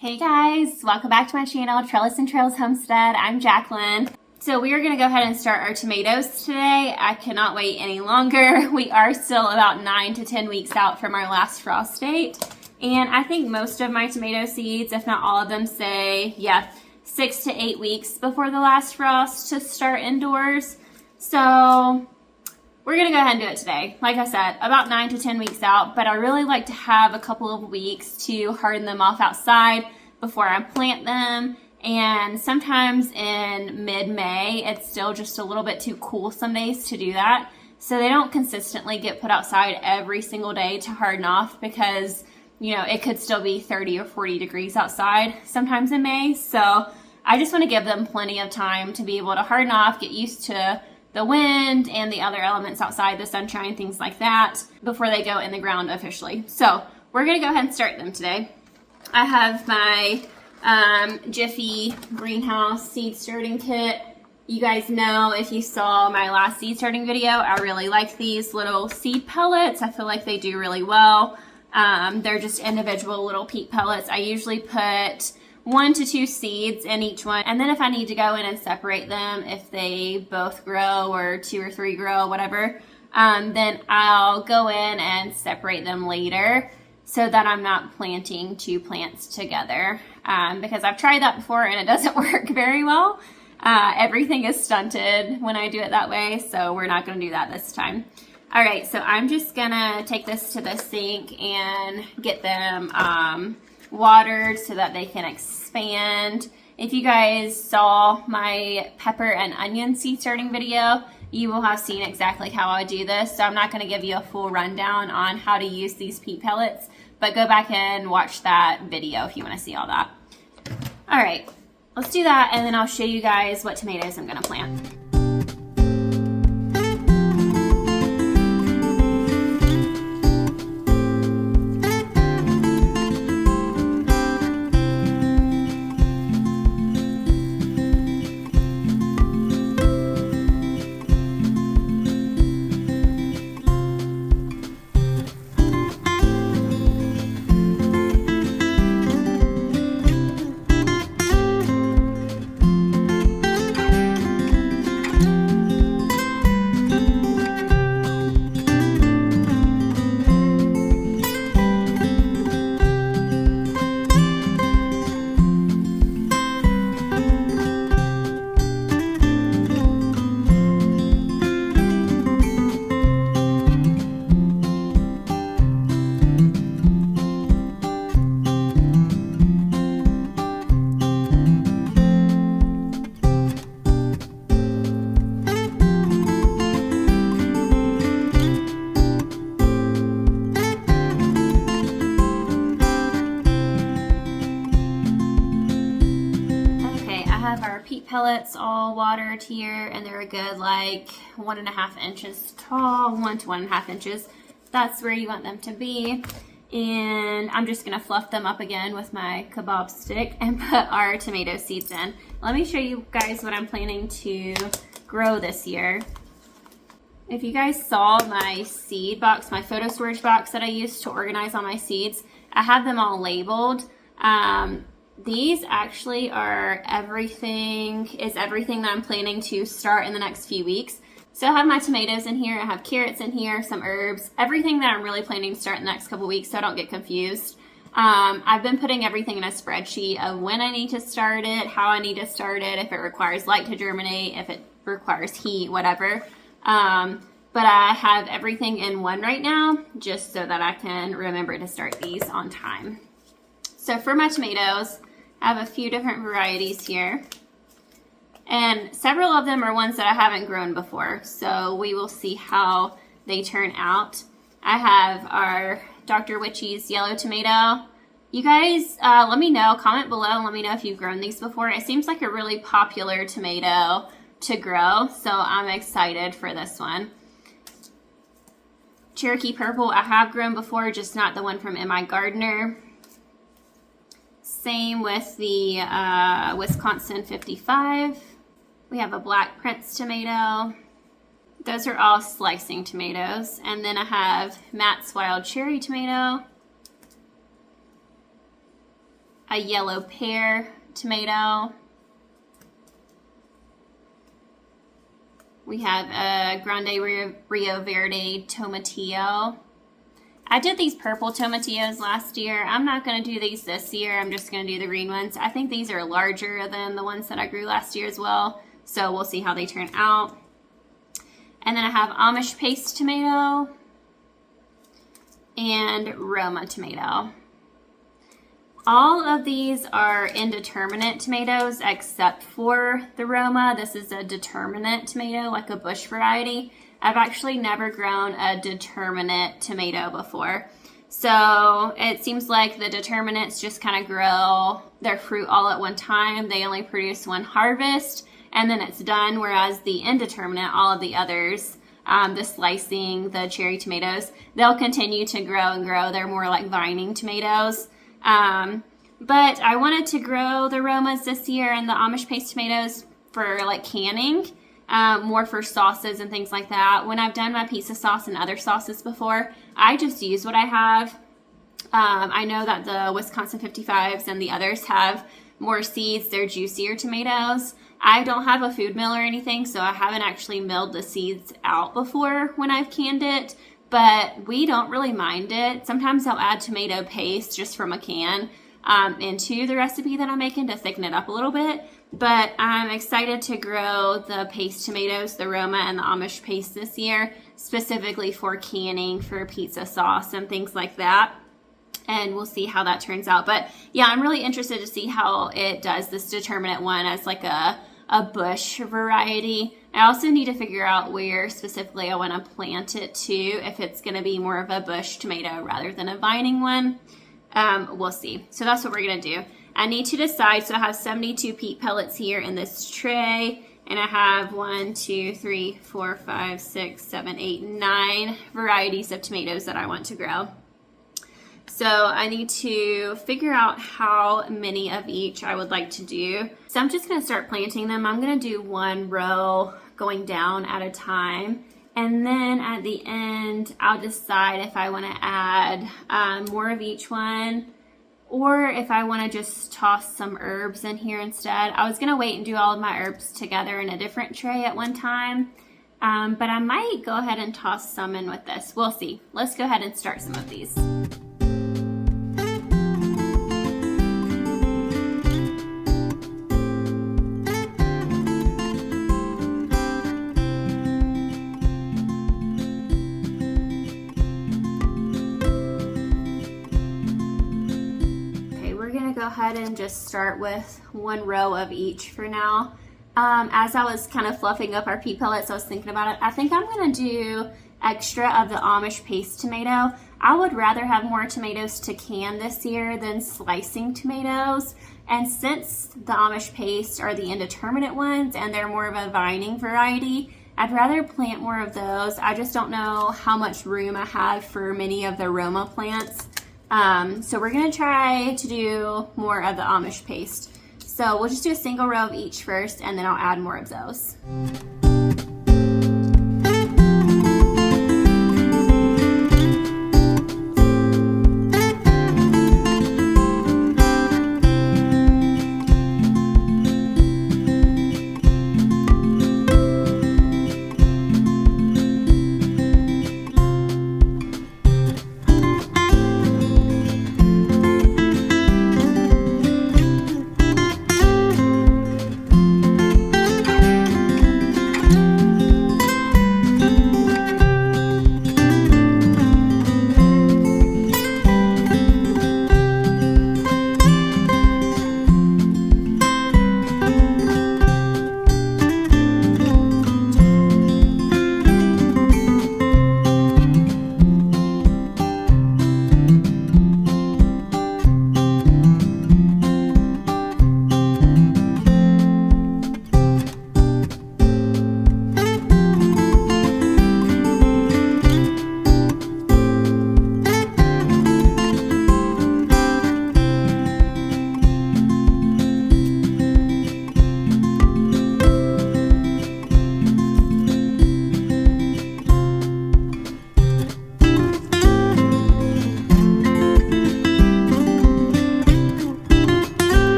Hey guys, welcome back to my channel, Trellis and Trails Homestead. I'm Jacqueline. So we are going to go ahead and start our tomatoes today. I cannot wait any longer. We are still about 9 to 10 weeks out from our last frost date. And I think most of my tomato seeds, if not all of them, say, 6 to 8 weeks before the last frost to start indoors. So we're going to go ahead and do it today. Like I said, about 9 to 10 weeks out, but I really like to have a couple of weeks to harden them off outside before I plant them. And sometimes in mid-May, it's still just a little bit too cool some days to do that. So they don't consistently get put outside every single day to harden off because, you know, it could still be 30 or 40 degrees outside sometimes in May. So I just want to give them plenty of time to be able to harden off, get used to the wind and the other elements outside, the sunshine, things like that, before they go in the ground officially. So we're going to go ahead and start them today. I have my Jiffy greenhouse seed starting kit. You guys know, if you saw my last seed starting video, I really like these little seed pellets. I feel like they do really well. They're just individual little peat pellets. I usually put 1 to 2 seeds in each one, and then if I need to go in and separate them, if they both grow or 2 or 3 grow, whatever, then I'll go in and separate them later so that I'm not planting 2 plants together, because I've tried that before and it doesn't work very well. Everything is stunted when I do it that way, so we're not going to do that this time. All right, so I'm just gonna take this to the sink and get them watered so that they can expand. If you guys saw my pepper and onion seed starting video, you will have seen exactly how I do this. So I'm not going to give you a full rundown on how to use these peat pellets, but go back and watch that video if you want to see all that. All right, let's do that, and then I'll show you guys what tomatoes I'm going to plant. Peat pellets all watered here, and they're a good like 1.5 inches tall, 1 to 1.5 inches. That's where you want them to be. And I'm just gonna fluff them up again with my kebab stick and put our tomato seeds in. Let me show you guys what I'm planning to grow this year. If you guys saw my seed box, my photo storage box that I used to organize all my seeds, I have them all labeled. These actually are everything that I'm planning to start in the next few weeks. So I have my tomatoes in here, I have carrots in here, some herbs, everything that I'm really planning to start in the next couple weeks so I don't get confused. I've been putting everything in a spreadsheet of when I need to start it, how I need to start it, if it requires light to germinate, if it requires heat, whatever. But I have everything in one right now just so that I can remember to start these on time. So for my tomatoes, I have a few different varieties here, and several of them are ones that I haven't grown before, so we will see how they turn out. I have our Dr. Witchy's yellow tomato. You guys, let me know, comment below and let me know if you've grown these before. It seems like a really popular tomato to grow, so I'm excited for this one. Cherokee Purple I have grown before, just not the one from M.I. Gardener. Same with the Wisconsin 55. We have a Black Prince tomato. Those are all slicing tomatoes. And then I have Matt's Wild Cherry tomato. a yellow pear tomato. We have a Grande Rio Verde Tomatillo. I did these purple tomatillos last year. I'm not going to do these this year. I'm just going to do the green ones. I think these are larger than the ones that I grew last year as well. So we'll see how they turn out. And then I have Amish paste tomato and Roma tomato. All of these are indeterminate tomatoes except for the Roma. This is a determinate tomato, like a bush variety. I've actually never grown a determinate tomato before. So it seems like the determinates just kind of grow their fruit all at one time. They only produce one harvest and then it's done. Whereas the indeterminate, all of the others, the slicing, the cherry tomatoes, they'll continue to grow and grow. They're more like vining tomatoes. But I wanted to grow the Romas this year and the Amish paste tomatoes for like canning, more for sauces and things like that. When I've done my pizza sauce and other sauces before, I just use what I have. I know that the Wisconsin 55s and the others have more seeds. They're juicier tomatoes. I don't have a food mill or anything, so I haven't actually milled the seeds out before when I've canned it. But we don't really mind it. Sometimes I'll add tomato paste just from a can into the recipe that I'm making to thicken it up a little bit. But I'm excited to grow the paste tomatoes, the Roma and the Amish paste this year, specifically for canning for pizza sauce and things like that. And we'll see how that turns out. But yeah, I'm really interested to see how it does, this determinate one as like a bush variety. I also need to figure out where specifically I want to plant it to, if it's going to be more of a bush tomato rather than a vining one. We'll see. So that's what we're going to do. I need to decide. So I have 72 peat pellets here in this tray, and I have 1, 2, 3, 4, 5, 6, 7, 8, 9 varieties of tomatoes that I want to grow. So I need to figure out how many of each I would like to do. So I'm just going to start planting them. I'm going to do one row going down at a time. And then at the end, I'll decide if I want to add more of each one, or if I want to just toss some herbs in here instead. I was going to wait and do all of my herbs together in a different tray at one time. But I might go ahead and toss some in with this. We'll see. Let's go ahead and start some of these. Go ahead and just start with one row of each for now. As I was kind of fluffing up our pea pellets, I was thinking about it. I think I'm going to do extra of the Amish paste tomato. I would rather have more tomatoes to can this year than slicing tomatoes. And since the Amish paste are the indeterminate ones and they're more of a vining variety, I'd rather plant more of those. I just don't know how much room I have for many of the Roma plants. So we're going to try to do more of the Amish paste. So we'll just do a single row of each first, and then I'll add more of those.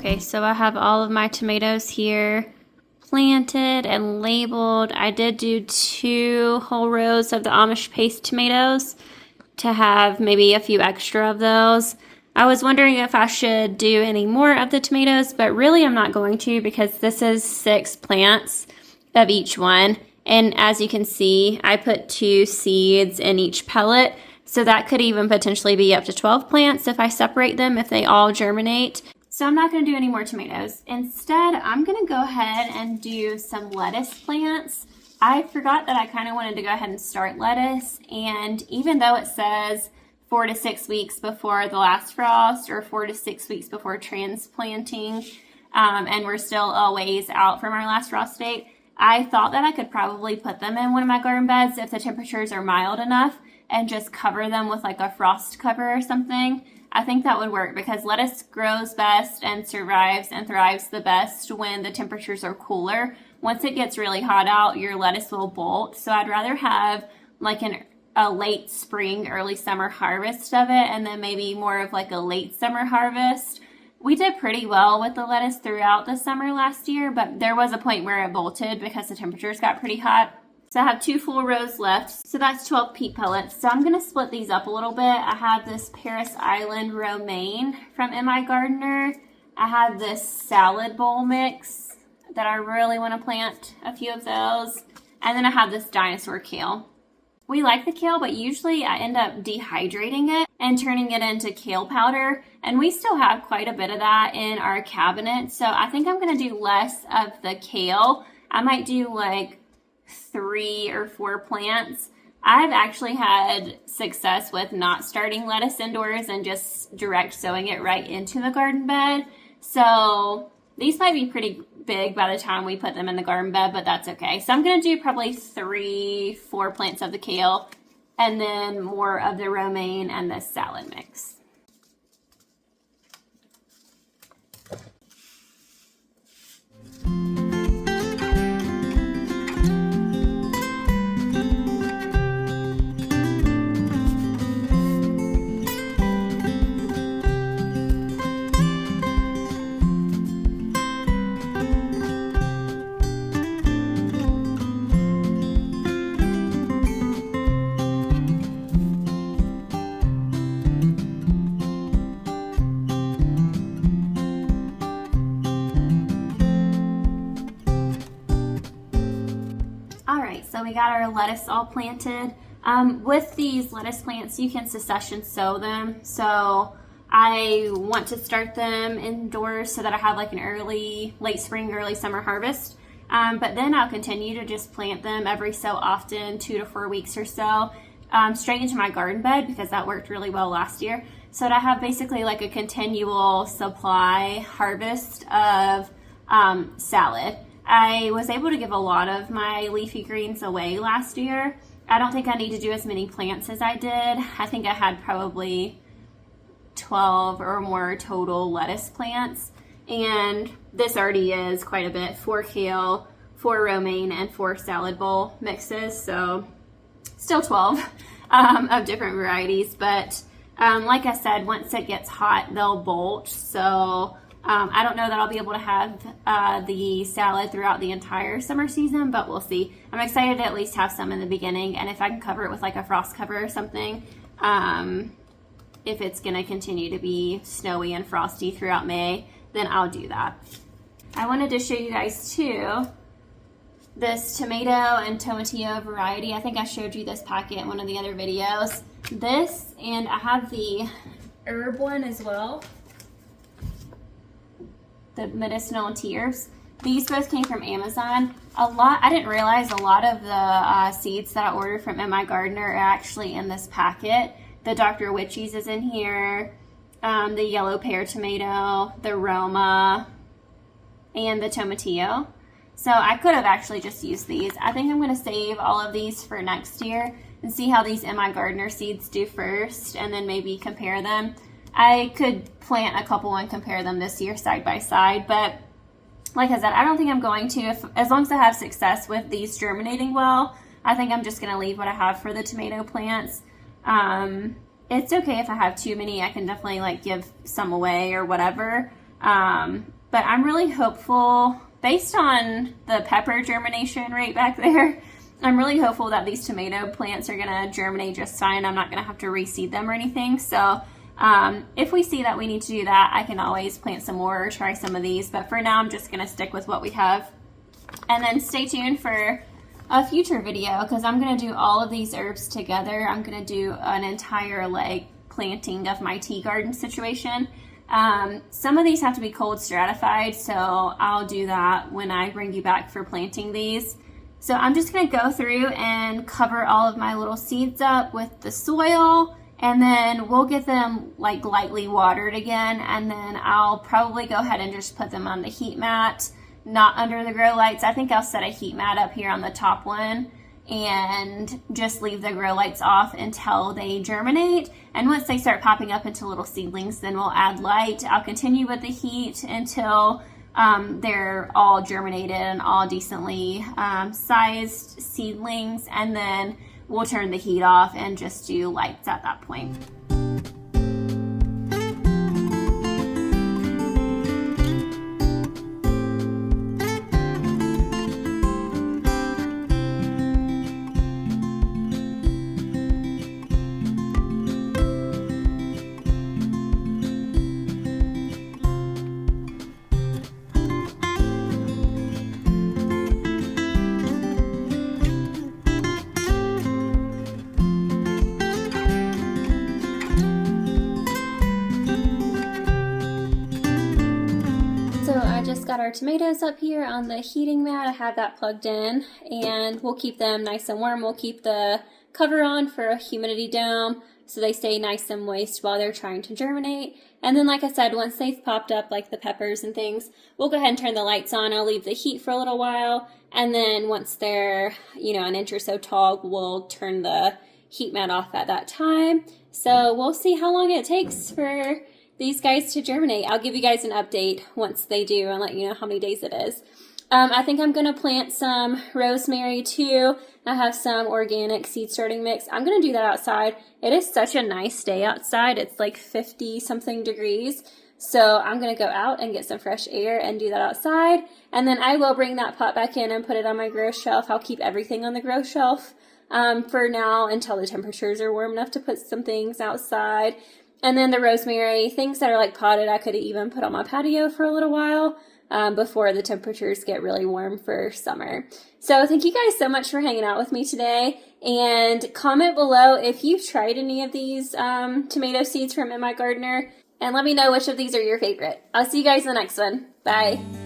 Okay, so I have all of my tomatoes here planted and labeled. I did do 2 whole rows of the Amish paste tomatoes to have maybe a few extra of those. I was wondering if I should do any more of the tomatoes, but really I'm not going to because this is 6 plants of each one. And as you can see, I put 2 seeds in each pellet. So that could even potentially be up to 12 plants if I separate them, if they all germinate. So I'm not going to do any more tomatoes. Instead, I'm going to go ahead and do some lettuce plants. I forgot that I kind of wanted to go ahead and start lettuce. And even though it says 4 to 6 weeks before the last frost or 4 to 6 weeks before transplanting, and we're still a ways out from our last frost date, I thought that I could probably put them in one of my garden beds if the temperatures are mild enough and just cover them with like a frost cover or something. I think that would work because lettuce grows best and survives and thrives the best when the temperatures are cooler. Once it gets really hot out, your lettuce will bolt. So I'd rather have like a late spring, early summer harvest of it, and then maybe more of like a late summer harvest. We did pretty well with the lettuce throughout the summer last year, but there was a point where it bolted because the temperatures got pretty hot. So I have 2 full rows left. So that's 12 peat pellets. So I'm going to split these up a little bit. I have this Paris Island romaine from MI Gardener. I have this salad bowl mix that I really want to plant a few of those. And then I have this dinosaur kale. We like the kale, but usually I end up dehydrating it and turning it into kale powder. And we still have quite a bit of that in our cabinet. So I think I'm going to do less of the kale. I might do like 3 or 4 plants. I've actually had success with not starting lettuce indoors and just direct sowing it right into the garden bed. So these might be pretty big by the time we put them in the garden bed, but that's okay. So I'm going to do probably 3, 4 plants of the kale and then more of the romaine and the salad mix. So we got our lettuce all planted. With these lettuce plants, you can succession sow them. So I want to start them indoors so that I have like an late spring, early summer harvest. But then I'll continue to just plant them every so often, 2 to 4 weeks or so, straight into my garden bed because that worked really well last year. So to have basically like a continual supply harvest of salad. I was able to give a lot of my leafy greens away last year. I don't think I need to do as many plants as I did. I think I had probably 12 or more total lettuce plants. And this already is quite a bit. 4 kale, 4 romaine, and 4 salad bowl mixes. So still 12 of different varieties. But like I said, once it gets hot, they'll bolt. So I don't know that I'll be able to have the salad throughout the entire summer season, but we'll see. I'm excited to at least have some in the beginning, and if I can cover it with like a frost cover or something, if it's going to continue to be snowy and frosty throughout May, then I'll do that. I wanted to show you guys too this tomato and tomatillo variety. I think I showed you this packet in one of the other videos. This, and I have the herb one as well. The medicinal tea herbs. These both came from Amazon. I didn't realize a lot of the seeds that I ordered from MI Gardener are actually in this packet. The Dr. Witchies is in here, the yellow pear tomato, the Roma, and the tomatillo. So I could have actually just used these. I think I'm going to save all of these for next year and see how these MI Gardener seeds do first and then maybe compare them. I could plant a couple and compare them this year side by side, but like I said, I don't think I'm going to. As long as I have success with these germinating well, I think I'm just going to leave what I have for the tomato plants. It's okay if I have too many. I can definitely like give some away or whatever. but I'm really hopeful, based on the pepper germination rate back there, I'm really hopeful that these tomato plants are gonna germinate just fine. I'm not gonna have to reseed them or anything. So if we see that we need to do that, I can always plant some more or try some of these. But for now, I'm just gonna stick with what we have. And then stay tuned for a future video, because I'm gonna do all of these herbs together. I'm gonna do an entire like planting of my tea garden situation. Some of these have to be cold stratified, so I'll do that when I bring you back for planting these. So I'm just gonna go through and cover all of my little seeds up with the soil, and then we'll get them like lightly watered again, and then I'll probably go ahead and just put them on the heat mat, not under the grow lights. I think I'll set a heat mat up here on the top one and just leave the grow lights off until they germinate. And once they start popping up into little seedlings, then we'll add light. I'll continue with the heat until they're all germinated and all decently sized seedlings, and then we'll turn the heat off and just do lights at that point. Got our tomatoes up here on the heating mat. I have that plugged in, and we'll keep them nice and warm. We'll keep the cover on for a humidity dome so they stay nice and moist while they're trying to germinate. And then, like I said, once they've popped up like the peppers and things, we'll go ahead and turn the lights on. I'll leave the heat for a little while, and then once they're, an inch or so tall, we'll turn the heat mat off at that time. So we'll see how long it takes for these guys to germinate. I'll give you guys an update once they do and let you know how many days it is. I think I'm going to plant some rosemary too. I have some organic seed starting mix. I'm going to do that outside. It is such a nice day outside. It's like 50 something degrees. So I'm going to go out and get some fresh air and do that outside. And then I will bring that pot back in and put it on my grow shelf. I'll keep everything on the grow shelf for now until the temperatures are warm enough to put some things outside. And then the rosemary, things that are like potted, I could even put on my patio for a little while before the temperatures get really warm for summer. So thank you guys so much for hanging out with me today. And comment below if you've tried any of these tomato seeds from In My Gardener. And let me know which of these are your favorite. I'll see you guys in the next one. Bye.